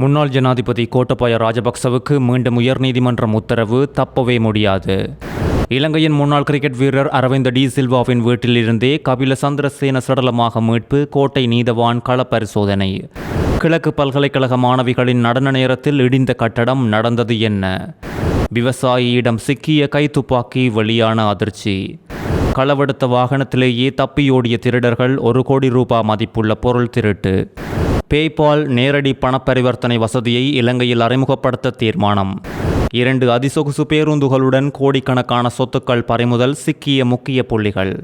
முன்னாள் ஜனாதிபதி கோட்டபாய ராஜபக்சவுக்கு மீண்டும் உயர்நீதிமன்றம் உத்தரவு, தப்பவே முடியாது. இலங்கையின் முன்னாள் கிரிக்கெட் வீரர் அரவிந்த் டி சில்வாவின் வீட்டிலிருந்தே கபில சந்திரசேன சடலமாக மீட்பு, கோட்டை நீதவான் கள பரிசோதனை. கிழக்கு பல்கலைக்கழக மாணவிகளின் நடன நேரத்தில் இடிந்த கட்டடம், நடந்தது என்ன? விவசாயியிடம் சிக்கிய கைத்துப்பாக்கி, வெளியான அதிர்ச்சி. களவெடுத்த வாகனத்திலேயே தப்பியோடிய திருடர்கள், 1 கோடி ரூபாய் மதிப்புள்ள பொருள் திருட்டு. பேபால் நேரடி பணப்பரிவர்த்தனை வசதியை இலங்கையில் அறிமுகப்படுத்த தீர்மானம். 2 அதிசொகுசு பேருந்துகளுடன் கோடிக்கணக்கான சொத்துக்கள் பறிமுதல், சிக்கிய முக்கிய புள்ளிகள்.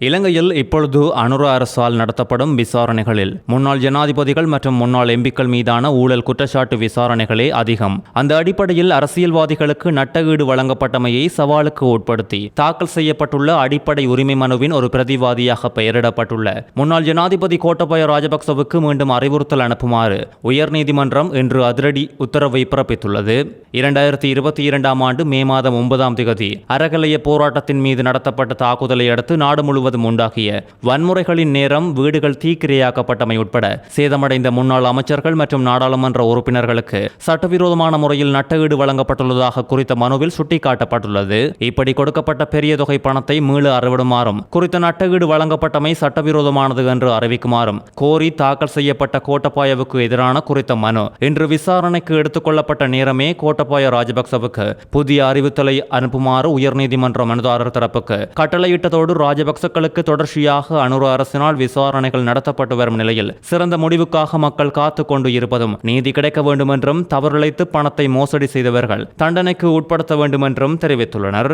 இலங்கையில் இப்பொழுது அனுர அரசால் நடத்தப்படும் விசாரணைகளில் முன்னாள் ஜனாதிபதிகள் மற்றும் முன்னாள் எம்பிக்கள் மீதான ஊழல் குற்றச்சாட்டு விசாரணைகளே அதிகம். அந்த அடிப்படையில் அரசியல்வாதிகளுக்கு நட்டஈடு வழங்கப்பட்டமையை சவாலுக்கு உட்படுத்தி தாக்கல் செய்யப்பட்டுள்ள அடிப்படை உரிமை மனுவின் ஒரு பிரதிவாதியாக பெயரிடப்பட்டுள்ள முன்னாள் ஜனாதிபதி கோட்டபாய ராஜபக்சவுக்கு மீண்டும் அறிவுறுத்தல் அனுப்புமாறு உயர்நீதிமன்றம் இன்று அதிரடி உத்தரவை பிறப்பித்துள்ளது. 2022ஆம் ஆண்டு மே மாதம் 9ஆம் தேதி அறகலைய போராட்டத்தின் மீது நடத்தப்பட்ட தாக்குதலை அடுத்து நாடு முழுவதும் உண்டாகிய வன்முறைகளின் நேரம், வீடுகள் தீக்கிரையாக்கப்பட்டமை உட்பட சேதமடைந்த முன்னாள் அமைச்சர்கள் மற்றும் நாடாளுமன்ற உறுப்பினர்களுக்கு சட்டவிரோதமான முறையில் நட்டஈடு வழங்கப்பட்டுள்ளதாக குறித்த மனுவில் சுட்டிக்காட்டப்பட்டுள்ளது. இப்படி கொடுக்கப்பட்ட பெரிய தொகை பணத்தை மீள அறவிடுமாறும் குறித்த நட்டஈடு வழங்கப்பட்டமை சட்டவிரோதமானது என்று அறிவிக்குமாறும் கோரி தாக்கல் செய்யப்பட்ட கோட்டபாயவுக்கு எதிரான குறித்த மனு இன்று விசாரணைக்கு எடுத்துக் கொள்ளப்பட்ட நேரமே கோட்டபாய ராஜபக்சவுக்கு புதிய அறிவித்தலை அனுப்புமாறு உயர்நீதிமன்ற மனுதாரர் தரப்புக்கு கட்டளையிட்டதோடு ராஜபக்ச தொடர்ச்சியாக அனுர அரசினால் விசாரணைகள் நடத்தப்பட்டு வரும் நிலையில் சிறந்த முடிவுக்காக மக்கள் காத்துக் கொண்டு இருப்பதும், நீதி கிடைக்க வேண்டும் என்றும் தவறிழைத்து பணத்தை மோசடி செய்தவர்கள் தண்டனைக்கு உட்படுத்த வேண்டும் என்றும் தெரிவித்துள்ளனர்.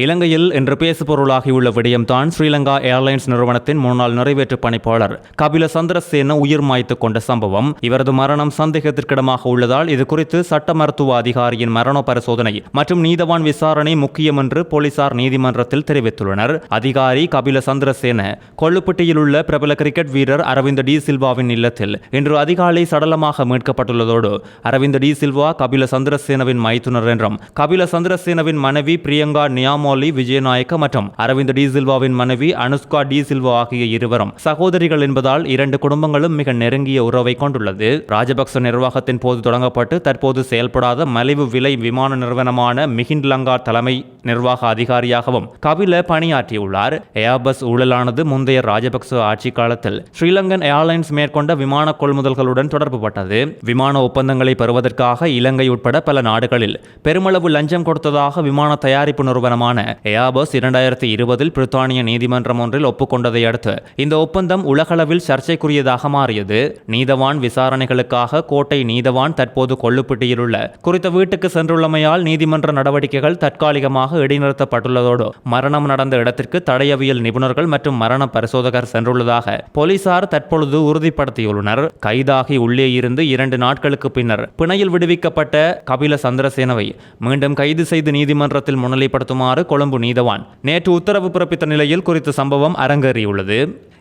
இலங்கையில் இன்று பேசுபொருளாகியுள்ள விடயம்தான் ஸ்ரீலங்கா ஏர்லைன்ஸ் நிறுவனத்தின் முன்னாள் நிறைவேற்று பணிப்பாளர் கபில சந்திரசேன உயிர் மாய்த்து கொண்ட சம்பவம். இவரது மரணம் சந்தேகத்திற்கிடமாக உள்ளதால் இது குறித்து சட்ட மருத்துவ அதிகாரியின் மரண பரிசோதனை மற்றும் நீதவான் விசாரணை முக்கியம் என்று போலீசார் நீதிமன்றத்தில் தெரிவித்துள்ளனர். அதிகாரி கபில சந்திரசேன கொள்ளுப்பட்டியில் உள்ள பிரபல கிரிக்கெட் வீரர் அரவிந்த் டி சில்வாவின் இல்லத்தில் இன்று அதிகாலை சடலமாக மீட்கப்பட்டுள்ளதோடு அரவிந்த் டி சில்வா கபில சந்திரசேனவின் மைத்துனர் என்றும், கபில சந்திரசேனவின் மனைவி பிரியங்கா நியாமோலி விஜயநாயக்க மற்றும் அரவிந்த் டி சில்வாவின் மனைவி அனுஷ்கா டி சில்வா ஆகிய இருவரும் சகோதரிகள் என்பதால் 2 குடும்பங்களும் மிக நெருங்கிய உறவை கொண்டுள்ளது. ராஜபக்ச நிர்வாகத்தின் போது தொடங்கப்பட்டு தற்போது செயல்படாத மலிவு விலை விமான நிறுவனமான மிஹிண்ட்லங்கா தலைமை நிர்வாக அதிகாரியாகவும் கபில பணியாற்றியுள்ளார். ஏர்பஸ் ஊழலானது முந்தைய ராஜபக்ச ஆட்சி காலத்தில் ஸ்ரீலங்கன் ஏர்லைன்ஸ் மேற்கொண்ட விமான கொள்முதல்களுடன் தொடர்புபட்டது. விமான ஒப்பந்தங்களை பெறுவதற்காக இலங்கை உட்பட பல நாடுகளில் பெருமளவு லஞ்சம் கொடுத்ததாக விமான தயாரிப்பு நிறுவனமான ஏர்பஸ் 2020இல் பிரித்தானிய நீதிமன்றம் ஒன்றில் ஒப்புக்கொண்டதை அடுத்து இந்த ஒப்பந்தம் உலகளவில் சர்ச்சைக்குரியதாக மாறியது. நீதவான் விசாரணைகளுக்காக கோட்டை நீதவான் தற்போது கொள்ளுப்பட்டியில் உள்ள குறித்த வீட்டுக்கு சென்றுள்ளமையால் நீதிமன்ற நடவடிக்கைகள் தற்காலிகமாக இடைநிறுத்தப்பட்டுள்ளதோடு மரணம் நடந்த இடத்திற்கு தடயவியல் நிபுணர்கள் மற்றும் மரண பரிசோதகர் சென்றுள்ளதாக போலீசார் தற்பொழுது உறுதிப்படுத்தியுள்ளனர். கைதாகி உள்ளே இருந்து 2 நாட்களுக்கு பின்னர் பிணையில் விடுவிக்கப்பட்ட கபில சந்திரசேனவை மீண்டும் கைது செய்து நீதிமன்றத்தில் முன்னிலைப்படுத்துமாறு கொழும்பு நீதவான் நேற்று உத்தரவு பிறப்பித்த நிலையில் குறித்த சம்பவம் அரங்கேறியுள்ளது.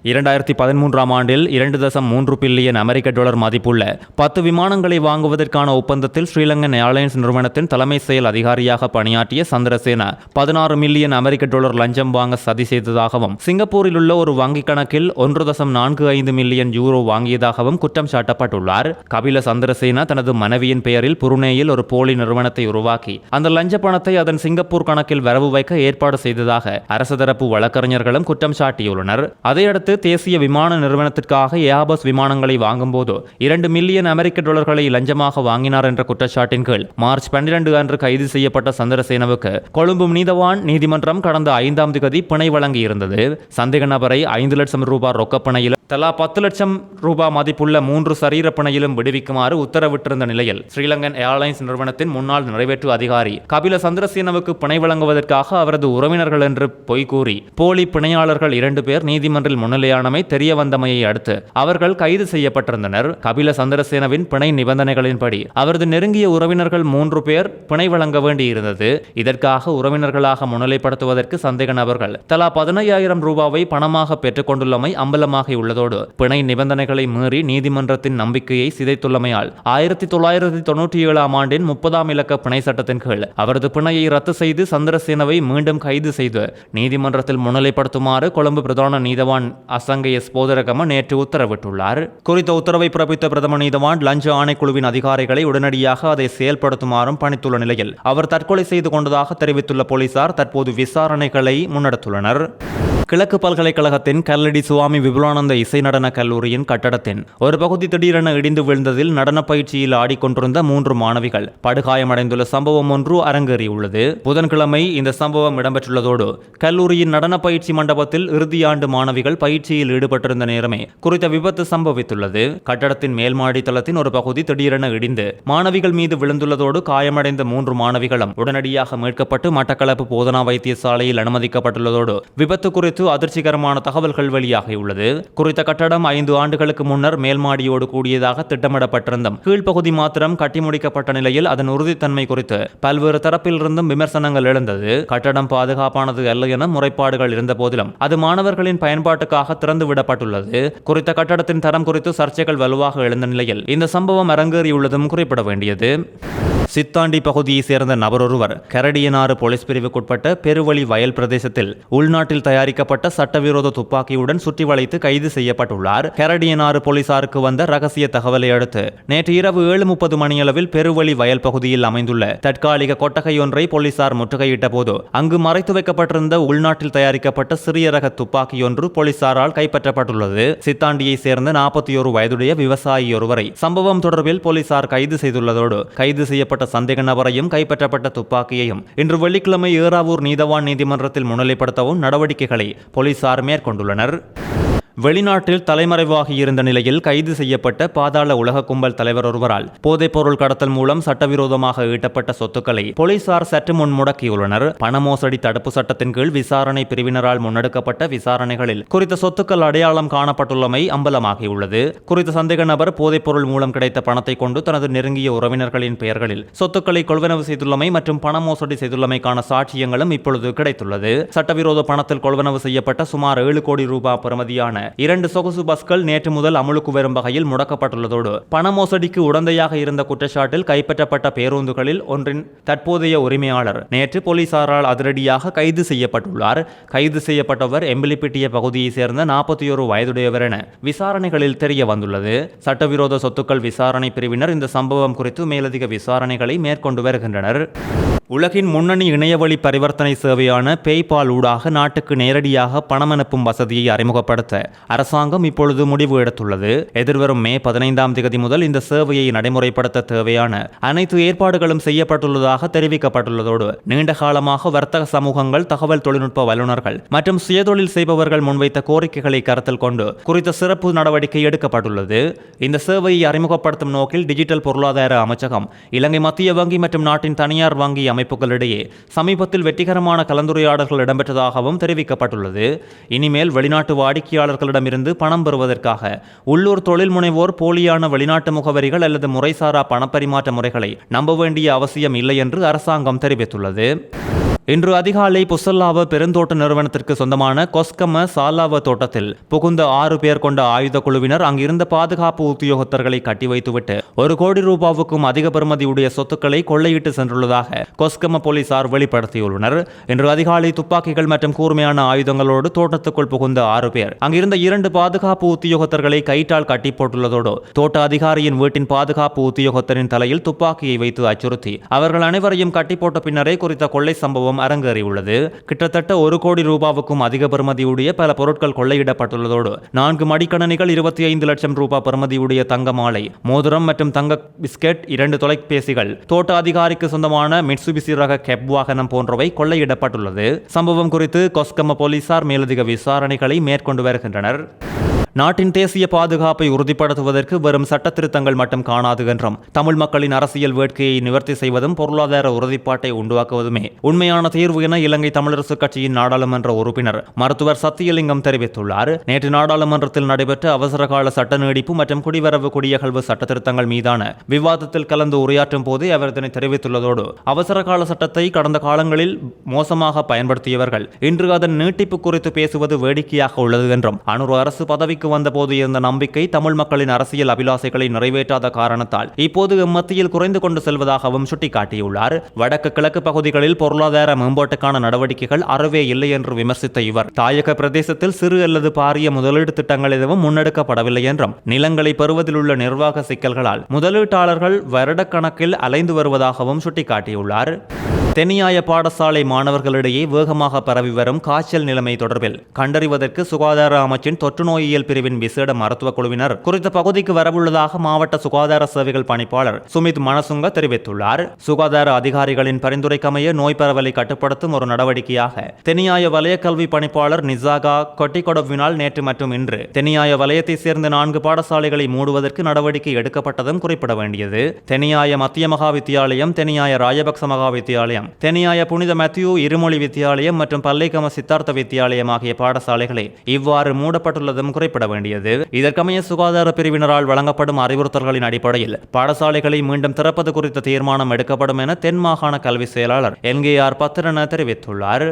2013ஆம் ஆண்டில் 2.3 பில்லியன் அமெரிக்க டாலர் மதிப்புள்ள 10 விமானங்களை வாங்குவதற்கான ஒப்பந்தத்தில் ஸ்ரீலங்கன் ஏர்லைன்ஸ் நிறுவனத்தின் தலைமை செயல் அதிகாரியாக பணியாற்றிய சந்திரசேன 16 மில்லியன் அமெரிக்க டாலர் லஞ்சம் வாங்க சதி செய்ததாகவும், சிங்கப்பூரில் உள்ள ஒரு வங்கிக் கணக்கில் 1.45 மில்லியன் யூரோ வாங்கியதாகவும் குற்றம் சாட்டப்பட்டுள்ளார். கபில சந்திரசேன தனது மனைவியின் பெயரில் புருனேயில் ஒரு போலி நிறுவனத்தை உருவாக்கி அந்த லஞ்ச பணத்தை அதன் சிங்கப்பூர் கணக்கில் வரவு வைக்க ஏற்பாடு செய்ததாக அரசு தரப்பு வழக்கறிஞர்களும் குற்றம் சாட்டியுள்ளனர். அதையடுத்து தேசிய விமான நிறுவனத்திற்காக ஏர்பஸ் விமானங்களை வாங்கும்போது 2 மில்லியன் அமெரிக்க டாலர்களை லஞ்சமாக வாங்கினார் என்ற குற்றச்சாட்டின் கீழ் மார்ச் 12 அன்று கைது செய்யப்பட்ட சந்திரசேனவுக்கு கொழும்பு நீதவான் நீதிமன்றம் கடந்த 5ஆம் தேதி பிணை வழங்கியிருந்தது. சந்தேக நபரை 5 லட்சம் ரூபாய் ரொக்கப்பணையிலும் தலா 10 லட்சம் ரூபாய் மதிப்புள்ள 3 சரீர பிணையிலும் விடுவிக்குமாறு உத்தரவிட்டிருந்த நிலையில் ஸ்ரீலங்கன் ஏர்லைன்ஸ் நிறுவனத்தின் முன்னாள் நிறைவேற்று அதிகாரி கபில சந்திரசேனவுக்கு பிணை வழங்குவதற்காக அவரது உறவினர்கள் என்று பொய் கூறி போலி பிணையாளர்கள் 2 பேர் நீதிமன்றில் முன்னிலையானமை தெரிய வந்தமையை அடுத்து அவர்கள் கைது செய்யப்பட்டிருந்தனர். கபில சந்திரசேனவின் பிணை நிபந்தனைகளின்படி அவரது நெருங்கிய உறவினர்கள் 3 பேர் பிணை வழங்க வேண்டியிருந்தது. இதற்காக உறவினர்களாக முன்னிலைப்படுத்துவதற்கு சந்தேக நபர்கள் தலா 15,000 ரூபாவை பணமாக பெற்றுக் கொண்டுள்ளமை அம்பலமாகியுள்ளது. தெரிவித்துள்ளதோடு பிணை நிபந்தனைகளை மீறி நீதிமன்றத்தின் நம்பிக்கையை சிதைத்துள்ளமையால் 1997 ஆண்டின் 30ஆம் இலக்க பிணை சட்டத்தின் கீழ் அவரது பிணையை ரத்து செய்து சந்திரசேனவை மீண்டும் கைது செய்து நீதிமன்றத்தில் முன்னிலைப்படுத்துமாறு கொழும்பு பிரதான நீதவான் அசங்க எஸ் போதரகம நேற்று உத்தரவிட்டுள்ளார். குறித்த உத்தரவை பிறப்பித்த பிரதம நீதவான் லஞ்ச ஆணைக்குழுவின் அதிகாரிகளை உடனடியாக அதை செயல்படுத்துமாறும் பணித்துள்ள நிலையில் அவர் தற்கொலை செய்து கொண்டதாக தெரிவித்துள்ள போலீசார் தற்போது விசாரணைகளை முன்னெடுத்துள்ளனர். கிழக்கு பல்கலைக்கழகத்தின் கல்லடி சுவாமி விபுலானந்த இசை நடன கல்லூரியின் கட்டடத்தின் ஒரு பகுதி திடீரென இடிந்து விழுந்ததில் நடன பயிற்சியில் ஆடிக்கொண்டிருந்த 3 மாணவிகள் படுகாயமடைந்துள்ள சம்பவம் ஒன்று அரங்கேறியுள்ளது. புதன்கிழமை இந்த சம்பவம் இடம்பெற்றுள்ளதோடு கல்லூரியின் நடன பயிற்சி மண்டபத்தில் இறுதியாண்டு மாணவிகள் பயிற்சியில் ஈடுபட்டிருந்த நேரமே குறித்த விபத்து சம்பவித்துள்ளது. கட்டடத்தின் மேல்மாடி தளத்தின் ஒரு பகுதி திடீரென இடிந்து மாணவிகள் மீது விழுந்துள்ளதோடு காயமடைந்த 3 மாணவிகளும் உடனடியாக மீட்கப்பட்டு மட்டக்களப்பு போதனா வைத்தியசாலையில் அனுமதிக்கப்பட்டுள்ளதோடு விபத்து குறித்து அதிர்ச்சிகரமான தகவல்கள் வெளியாகியுள்ளது. குறித்த கட்டடம் 5 ஆண்டுகளுக்கு முன்னர் மேல்மாடியோடு கூடியதாக திட்டமிடப்பட்டிருந்தும் கீழ்ப்பகுதி மாத்திரம் கட்டி முடிக்கப்பட்ட நிலையில் அதன் உறுதித்தன்மை குறித்து பல்வேறு தரப்பிலிருந்தும் விமர்சனங்கள் எழுந்தது. கட்டடம் பாதுகாப்பானது அல்ல என முறைப்பாடுகள் இருந்த போதிலும் அது மாணவர்களின் பயன்பாட்டுக்காக திறந்து விடப்பட்டுள்ளது. குறித்த கட்டடத்தின் தரம் குறித்து சர்ச்சைகள் வலுவாக எழுந்த நிலையில் இந்த சம்பவம் அரங்கேறியுள்ளதும் குறிப்பிட வேண்டியது. சித்தாண்டி பகுதியை சேர்ந்த நபரொருவர் கரடியனாறு போலீஸ் பிரிவுக்குட்பட்ட பெருவழி வயல் பிரதேசத்தில் உள்நாட்டில் தயாரிக்கப்பட்ட சட்டவிரோத துப்பாக்கியுடன் சுற்றி வளைத்து கைது செய்யப்பட்டுள்ளார். கரடியனாறு போலீசாருக்கு வந்த ரகசிய தகவலை அடுத்து நேற்று இரவு 7:30 மணியளவில் பெருவழி வயல் பகுதியில் அமைந்துள்ள தற்காலிக கொட்டகையொன்றை போலீசார் முற்றுகையிட்ட போது அங்கு மறைத்து வைக்கப்பட்டிருந்த உள்நாட்டில் தயாரிக்கப்பட்ட சிறிய ரக துப்பாக்கியொன்று போலீசாரால் கைப்பற்றப்பட்டுள்ளது. சித்தாண்டியை சேர்ந்த 41 வயதுடைய விவசாயி ஒருவரை சம்பவம் தொடர்பில் போலீசார் கைது செய்துள்ளதோடு கைது செய்யப்பட்ட சந்தேக நபரையும் கைப்பற்றப்பட்ட துப்பாக்கியையும் இன்று வெள்ளிக்கிழமை ஏறாவூர் நீதவான் நீதிமன்றத்தில் முன்னிலைப்படுத்தவும் நடவடிக்கைகளை போலீசார் மேற்கொண்டுள்ளனர். வெளிநாட்டில் தலைமறைவாகி இருந்த நிலையில் கைது செய்யப்பட்ட பாதாள உலக கும்பல் தலைவர் ஒருவரால் போதைப்பொருள் கடத்தல் மூலம் சட்டவிரோதமாக ஈட்டப்பட்ட சொத்துக்களை போலீசார் சற்று முன் முடக்கியுள்ளனர். பண மோசடி தடுப்பு சட்டத்தின் கீழ் விசாரணை பிரிவினரால் முன்னெடுக்கப்பட்ட விசாரணைகளில் குறித்த சொத்துக்கள் அடையாளம் காணப்பட்டுள்ளமை அம்பலமாகியுள்ளது. குறித்த சந்தேக நபர் போதைப்பொருள் மூலம் கிடைத்த பணத்தை கொண்டு தனது நெருங்கிய உறவினர்களின் பெயர்களில் சொத்துக்களை கொள்வனவு செய்துள்ளமை மற்றும் பண மோசடி செய்துள்ளமைக்கான சாட்சியங்களும் இப்பொழுது கிடைத்துள்ளது. சட்டவிரோத பணத்தில் கொள்வனவு செய்யப்பட்ட சுமார் 7 கோடி ரூபாய் பெறுமதியான 2 சொகுசு பஸ்கள் நேற்று முதல் அமுலுக்கு வரும் வகையில் முடக்கப்பட்டுள்ளதோடு பண மோசடிக்கு உடந்தையாக இருந்த குற்றச்சாட்டில் கைப்பற்றப்பட்ட பேருந்துகளில் ஒன்றின் தற்போதைய உரிமையாளர் நேற்று போலீசாரால் அதிரடியாக கைது செய்யப்பட்டுள்ளார். கைது செய்யப்பட்டவர் எம்பிலிப்பிட்டிய பகுதியை சேர்ந்த 41 வயதுடையவர் என விசாரணைகளில் தெரிய வந்துள்ளது. சட்டவிரோத சொத்துக்கள் விசாரணை பிரிவினர் இந்த சம்பவம் குறித்து மேலதிக விசாரணைகளை மேற்கொண்டு வருகின்றனர். உலகின் முன்னணி இணையவழி பரிவர்த்தனை சேவையான பேபால் ஊடாக நாட்டுக்கு நேரடியாக பணம் அனுப்பும் வசதியை அறிமுகப்படுத்த அரசாங்கம் இப்பொழுது முடிவு எடுத்துள்ளது. எதிர்வரும் மே 15ஆம் தேதி முதல் இந்த சேவையை நடைமுறைப்படுத்த தேவையான அனைத்து ஏற்பாடுகளும் செய்யப்பட்டுள்ளதாக தெரிவிக்கப்பட்டுள்ளதோடு நீண்ட காலமாக வர்த்தக சமூகங்கள், தகவல் தொழில்நுட்ப வல்லுநர்கள் மற்றும் சுயதொழில் செய்பவர்கள் முன்வைத்த கோரிக்கைகளை கருத்தில் கொண்டு குறித்த சிறப்பு நடவடிக்கை எடுக்கப்பட்டுள்ளது. இந்த சேவையை அறிமுகப்படுத்தும் நோக்கில் டிஜிட்டல் பொருளாதார அமைச்சகம், இலங்கை மத்திய வங்கி மற்றும் நாட்டின் தனியார் வங்கி அமைப்புகளிடையே சமீபத்தில் வெற்றிகரமான கலந்துரையாடல்கள் இடம்பெற்றதாகவும் தெரிவிக்கப்பட்டுள்ளது. இனிமேல் வெளிநாட்டு வாடிக்கையாளர்களிடமிருந்து பணம் பெறுவதற்காக உள்ளூர் தொழில் முனைவோர் போலியான வெளிநாட்டு முகவரிகள் அல்லது முறைசாரா பணப்பரிமாற்ற முறைகளை நம்ப வேண்டிய அவசியம் இல்லை என்று அரசாங்கம் தெரிவித்துள்ளது. இன்று அதிகாலை புசல்லாவ பெருந்தோட்ட நிறுவனத்திற்கு சொந்தமான கொஸ்கம சாலாவ தோட்டத்தில் புகுந்த 6 பேர் கொண்ட ஆயுத குழுவினர் அங்கிருந்த பாதுகாப்பு உத்தியோகத்தர்களை கட்டி வைத்துவிட்டு 1 கோடி ரூபாவுக்கும் அதிக பெறுமதியுடைய சொத்துக்களை கொள்ளையிட்டு சென்றுள்ளதாக கொஸ்கம போலீசார் வெளிப்படுத்தியுள்ளனர். இன்று அதிகாலை துப்பாக்கிகள் மற்றும் கூர்மையான ஆயுதங்களோடு தோட்டத்துக்குள் புகுந்த 6 பேர் அங்கிருந்த 2 பாதுகாப்பு உத்தியோகத்தர்களை கயிற்றால் கட்டி போட்டுள்ளதோடு தோட்ட அதிகாரியின் வீட்டின் பாதுகாப்பு உத்தியோகத்தரின் தலையில் துப்பாக்கியை வைத்து அச்சுறுத்தி அவர்கள் அனைவரையும் கட்டி போட்ட பின்னரே குறித்த கொள்ளை சம்பவம் அரங்கேறியுள்ளது. கிட்டத்தட்ட 1 கோடி ரூபாவுக்கும் அதிக பெறுமதியுடைய பல பொருட்கள் கொள்ளையிடப்பட்டுள்ளதோடு 4 மடிக்கணனிகள், 25 லட்சம் ரூபாய் பெறுமதியுடைய தங்க மாலை, மோதிரம் மற்றும் தங்க பிஸ்கெட், 2 தொலைபேசிகள், தோட்ட அதிகாரிக்கு சொந்தமான மிட்சுபிசி ரக கேப் வாகனம் போன்றவை கொள்ளையிடப்பட்டுள்ளது. சம்பவம் குறித்து கொஸ்கம போலீசார் மேலதிக விசாரணைகளை மேற்கொண்டு வருகின்றனர். நாட்டின் தேசிய பாதுகாப்பை உறுதிப்படுத்துவதற்கு வெறும் சட்ட திருத்தங்கள் மட்டும் காணாது என்றும் தமிழ் மக்களின் அரசியல் வேட்கையை நிவர்த்தி செய்வதும் பொருளாதார உறுதிப்பாட்டை உண்டாக்குவதுமே உண்மையான தீர்வு என இலங்கை தமிழரசுக் கட்சியின் நாடாளுமன்ற உறுப்பினர் மருத்துவர் சத்தியலிங்கம் தெரிவித்துள்ளார். நேற்று நாடாளுமன்றத்தில் நடைபெற்ற அவசரகால சட்ட நீடிப்பு மற்றும் குடிவரவு குடியகழ்வு சட்ட திருத்தங்கள் மீதான விவாதத்தில் கலந்து உரையாற்றும் போதே அவர் இதனை தெரிவித்துள்ளதோடு அவசரகால சட்டத்தை கடந்த காலங்களில் மோசமாக பயன்படுத்தியவர்கள் இன்று அதன் நீட்டிப்பு குறித்து பேசுவது வேடிக்கையாக உள்ளது என்றும் அனுர் அரசு பதவிக்கு ஆட்சிக்கு வந்தபோது இருந்த நம்பிக்கை தமிழ் மக்களின் அரசியல் அபிலாசைகளை நிறைவேற்றாத காரணத்தால் இப்போது மத்தியில் குறைந்து கொண்டு செல்வதாகவும் சுட்டிக்காட்டியுள்ளார். வடக்கு கிழக்கு பகுதிகளில் பொருளாதார மேம்பாட்டுக்கான நடவடிக்கைகள் அறவே இல்லை என்று விமர்சித்த இவர் தாயக பிரதேசத்தில் சிறு அல்லது பாரிய முதலீடு திட்டங்கள் எதுவும் முன்னெடுக்கப்படவில்லை என்றும் நிலங்களை பெறுவதில் உள்ள நிர்வாக சிக்கல்களால் முதலீட்டாளர்கள் வருடக்கணக்கில் அலைந்து வருவதாகவும் சுட்டிக்காட்டியுள்ளார். தென்னியாய பாடசாலை மாணவர்களிடையே வேகமாக பரவி வரும் காய்ச்சல் நிலைமை தொடர்பில் கண்டறிவதற்கு சுகாதார அமைச்சின் தொற்று நோயியல் பிரிவின் விசேட மருத்துவக் குழுவினர் குறித்த பகுதிக்கு வரவுள்ளதாக மாவட்ட சுகாதார சேவைகள் பணிப்பாளர் சுமித் மனசுங்க தெரிவித்துள்ளார். சுகாதார அதிகாரிகளின் பரிந்துரைக்கமைய நோய் பரவலை கட்டுப்படுத்தும் ஒரு நடவடிக்கையாக தென்னியாய வலய கல்வி பணிப்பாளர் நிசாகா கொட்டிகொடவினால் நேற்று மற்றும் இன்று தென்னியாய வலயத்தை சேர்ந்த 4 பாடசாலைகளை மூடுவதற்கு நடவடிக்கை எடுக்கப்பட்டதும் குறிப்பிட வேண்டியது. தென்னியாய மத்திய மகா வித்தியாலயம், தென்னியாய ராஜபக்ச மகா வித்தியாலயம், தென்னியாய புனித மேத்யூ இருமொழி வித்தியாலயம் மற்றும் பல்லைக்கம சித்தார்த்த வித்தியாலயம் ஆகிய பாடசாலைகளை இவ்வாறு மூடப்பட்டுள்ளதும் குறிப்பிட வேண்டியது. இதற்கமைய சுகாதார பிரிவினரால் வழங்கப்படும் அறிவுறுத்தல்களின் அடிப்படையில் பாடசாலைகளை மீண்டும் திறப்பது குறித்த தீர்மானம் எடுக்கப்படும் என தென் மாகாண கல்வி செயலாளர் NKR பத்திரன தெரிவித்துள்ளார்.